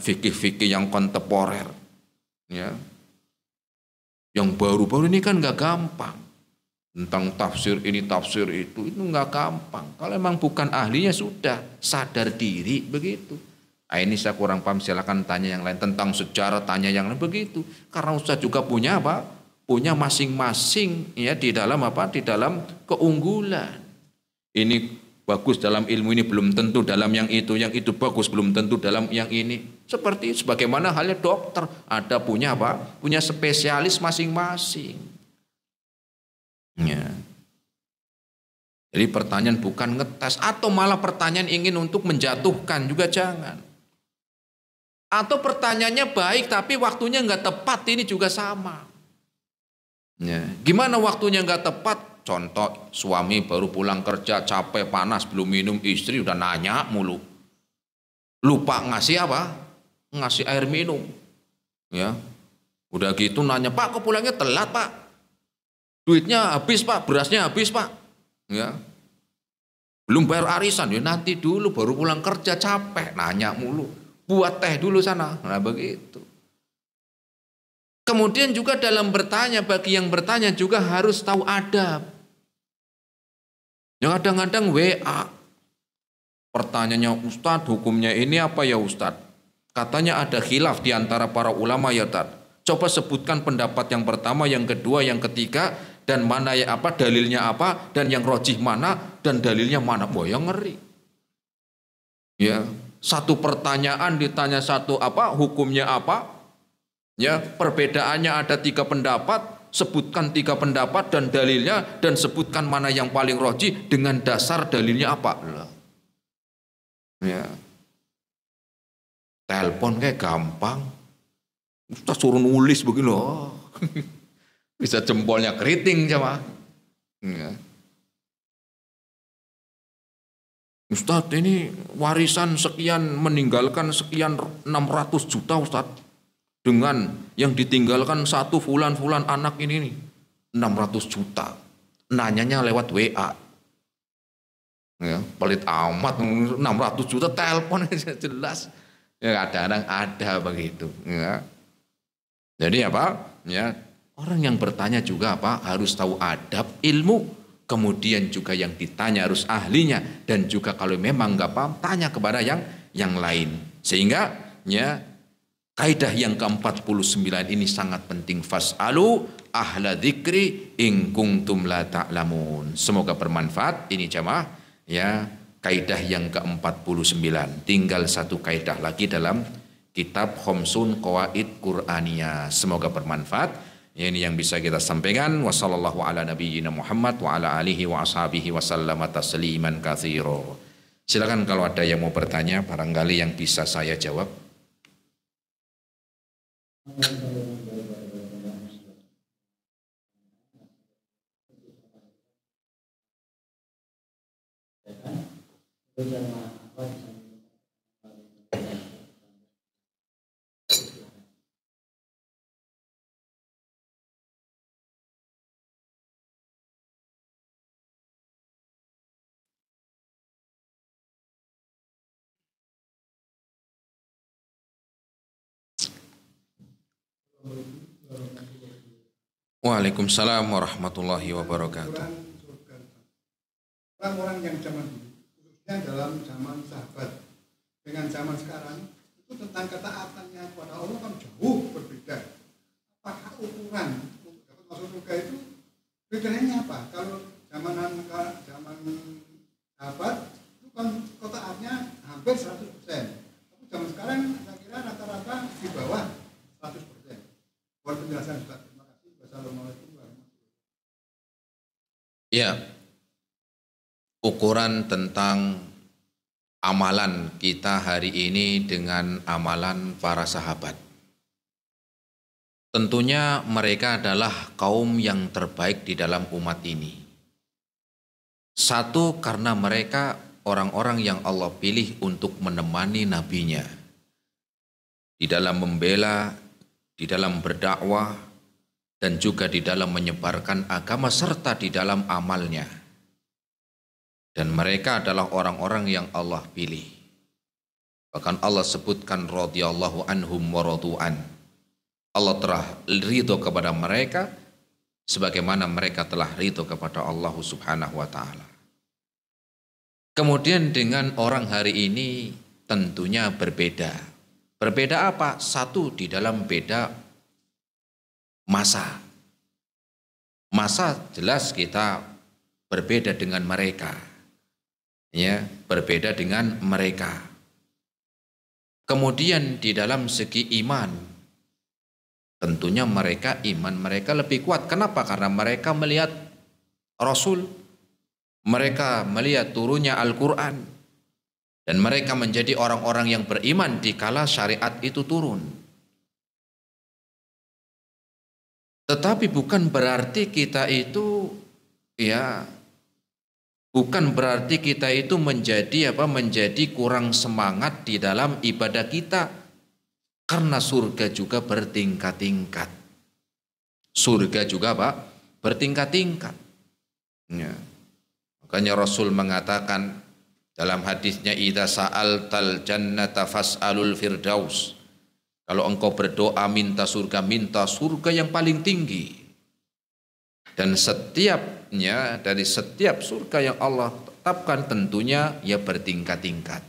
fikih-fikih yang kontemporer. Ya. Yang baru-baru ini kan nggak gampang. Tentang tafsir ini, tafsir itu nggak gampang. Kalau memang bukan ahlinya sudah, sadar diri begitu. Ini saya kurang paham, silakan tanya yang lain. Tentang sejarah tanya yang lain begitu. Karena Ustaz juga punya punya masing-masing di dalam di dalam keunggulan. Ini bagus dalam ilmu ini belum tentu dalam yang itu bagus belum tentu dalam yang ini. Seperti sebagaimana halnya dokter, ada punya punya spesialis masing-masing. Ya. Jadi pertanyaan bukan ngetes atau malah pertanyaan ingin untuk menjatuhkan juga jangan. Atau pertanyaannya baik tapi waktunya nggak tepat, ini juga sama. Ya. Gimana waktunya nggak tepat? Contoh suami baru pulang kerja capek panas belum minum, istri udah nanya mulu. Lupa ngasih ngasih air minum. Ya. Udah gitu nanya, "Pak, kok pulangnya telat, Pak? Duitnya habis, Pak, berasnya habis, Pak." Ya. Belum bayar arisan, ya nanti dulu baru pulang kerja capek, nanya mulu. Buat teh dulu sana. Nah, begitu. Kemudian juga dalam bertanya, bagi yang bertanya juga harus tahu adab. Yang kadang-kadang WA. Pertanyaannya, "Ustadz, hukumnya ini apa ya, Ustadz? Katanya ada khilaf di antara para ulama ya, Ustadz. Coba sebutkan pendapat yang pertama, yang kedua, yang ketiga, dan mana dalilnya apa, dan yang rojih mana, dan dalilnya mana." Wah, yang ngeri. Ya, satu pertanyaan ditanya satu hukumnya apa? Ya, perbedaannya ada 3 pendapat, sebutkan 3 pendapat dan dalilnya, dan sebutkan mana yang paling rojih dengan dasar dalilnya apa. Ya. Telepon kayak gampang. Ustaz suruh nulis begini loh. Bisa jempolnya keriting coba. Ya. Ustaz ini warisan sekian, meninggalkan sekian 600 juta Ustaz. Dengan yang ditinggalkan satu fulan anak ini nih 600 juta. Nanyanya lewat WA. Ya, pelit amat 600 juta telepon jelas. Ya kadang-kadang ada begitu. Ya. Jadi ya orang yang bertanya juga harus tahu adab ilmu. Kemudian juga yang ditanya harus ahlinya, dan juga kalau memang nggak paham tanya kepada yang lain. Sehingga ya kaidah yang ke-49 ini sangat penting. Fas'alu ahla dzikri in kuntum la ta'lamun. Semoga bermanfaat ini jamaah ya. Kaidah yang ke-49. Tinggal satu kaidah lagi dalam kitab Khamsun Qawaid Qur'aniyah. Semoga bermanfaat. Ini yang bisa kita sampaikan. Wassallallahu ala nabiyyina Muhammad wa ala alihi wa ashabihi wa sallama tasliman katsira. Silakan kalau ada yang mau bertanya, barangkali yang bisa saya jawab. Waalaikumsalam warahmatullahi wabarakatuh. Orang-orang yang zaman dulu, khususnya dalam zaman sahabat dengan zaman sekarang, itu tentang ketaatannya kepada Allah kan jauh berbeda. Apakah ukuran untuk dapat masuk surga itu bedanya apa? Kalau zaman sahabat itu kan ketaatnya hampir 100%. Tapi zaman sekarang saya kira rata-rata di bawah 100%. Buat penjelasan Ustaz. Terima kasih. Wassalamualaikum warahmatullahi wabarakatuh. Ya, ukuran tentang amalan kita hari ini dengan amalan para sahabat. Tentunya mereka adalah kaum yang terbaik di dalam umat ini. Satu, karena mereka orang-orang yang Allah pilih untuk menemani nabinya di dalam membela, di dalam berdakwah, dan juga di dalam menyebarkan agama serta di dalam amalnya. Dan mereka adalah orang-orang yang Allah pilih. Bahkan Allah sebutkan radhiyallahu anhum wa radu'an. Allah telah ridho kepada mereka sebagaimana mereka telah ridho kepada Allah Subhanahu wa taala. Kemudian dengan orang hari ini tentunya berbeda. Berbeda apa? Satu, di dalam beda masa. Masa jelas kita berbeda dengan mereka. Ya, berbeda dengan mereka. Kemudian di dalam segi iman, tentunya mereka iman mereka lebih kuat. Kenapa? Karena mereka melihat Rasul, mereka melihat turunnya Al-Quran, dan mereka menjadi orang-orang yang beriman dikala syariat itu turun. Tetapi bukan berarti kita itu bukan berarti kita itu menjadi kurang semangat di dalam ibadah kita, karena surga juga bertingkat-tingkat. Surga juga bertingkat-tingkat. Ya. Makanya Rasul mengatakan dalam hadisnya, idza sa'altal jannata fas'alul firdaus. Kalau engkau berdoa minta surga yang paling tinggi. Dan dari setiap surga yang Allah tetapkan tentunya ya bertingkat-tingkat.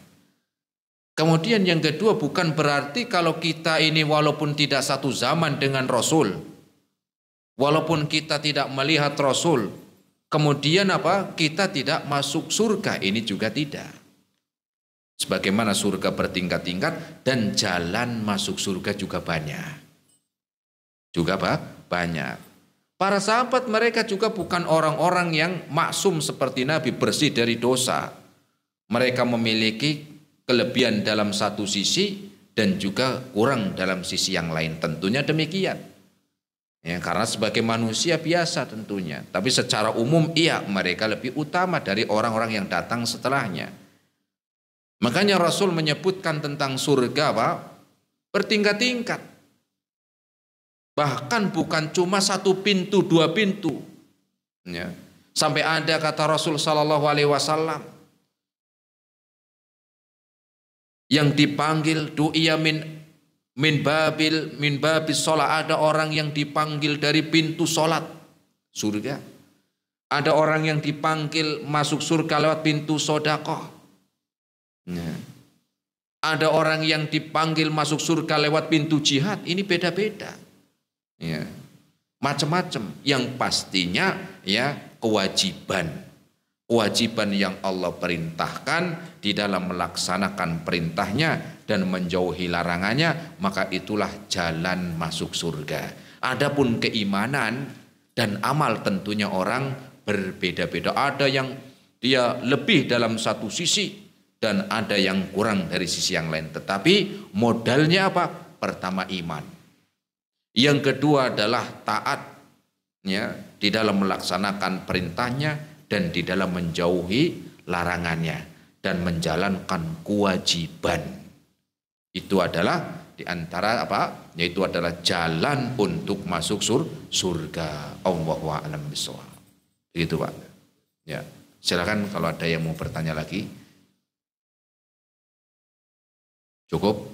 Kemudian yang kedua, bukan berarti kalau kita ini walaupun tidak satu zaman dengan Rasul, walaupun kita tidak melihat Rasul, kemudian kita tidak masuk surga. Ini juga tidak. Sebagaimana surga bertingkat-tingkat dan jalan masuk surga juga banyak. Banyak. Para sahabat mereka juga bukan orang-orang yang maksum seperti Nabi, bersih dari dosa. Mereka memiliki kelebihan dalam satu sisi dan juga kurang dalam sisi yang lain. Tentunya demikian. Ya, karena sebagai manusia biasa tentunya. Tapi secara umum mereka lebih utama dari orang-orang yang datang setelahnya. Makanya Rasul menyebutkan tentang surga bertingkat-tingkat. Bahkan bukan cuma satu pintu, dua pintu. Ya. Sampai ada kata Rasul sallallahu alaihi wasallam yang dipanggil du'iya min babis sholat. Ada orang yang dipanggil dari pintu sholat surga. Ada orang yang dipanggil masuk surga lewat pintu sodakoh. Ya. Ada orang yang dipanggil masuk surga lewat pintu jihad. Ini beda-beda. Ya, macam-macam. Yang pastinya kewajiban yang Allah perintahkan di dalam melaksanakan perintahnya dan menjauhi larangannya, maka itulah jalan masuk surga. Adapun keimanan dan amal tentunya orang berbeda-beda. Ada yang dia lebih dalam satu sisi dan ada yang kurang dari sisi yang lain. Tetapi modalnya apa? Pertama iman. Yang kedua adalah taat di dalam melaksanakan perintahnya dan di dalam menjauhi larangannya dan menjalankan kewajiban. Itu adalah di antara yaitu adalah jalan untuk masuk surga. Allahu a'lam bishawab. Begitu Pak. Ya, silakan kalau ada yang mau bertanya lagi. Cukup?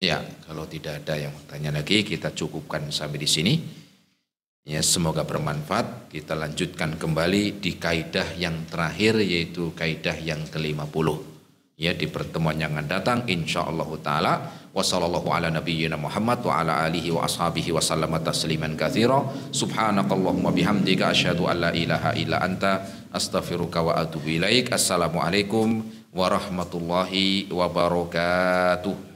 Ya, kalau tidak ada yang bertanya lagi, kita cukupkan sampai di sini. Ya, semoga bermanfaat. Kita lanjutkan kembali di kaidah yang terakhir, yaitu kaidah yang ke-50. Ya, di pertemuan yang akan datang insyaallah taala. Wassallallahu ala nabiyyina Muhammad wa ala alihi wa ashabihi wa sallama tasliman katsira. Subhanakallahumma bihamdika asyhadu an la ilaha illa anta astaghfiruka wa atubu ilaik. Assalamualaikum warahmatullahi wabarakatuh.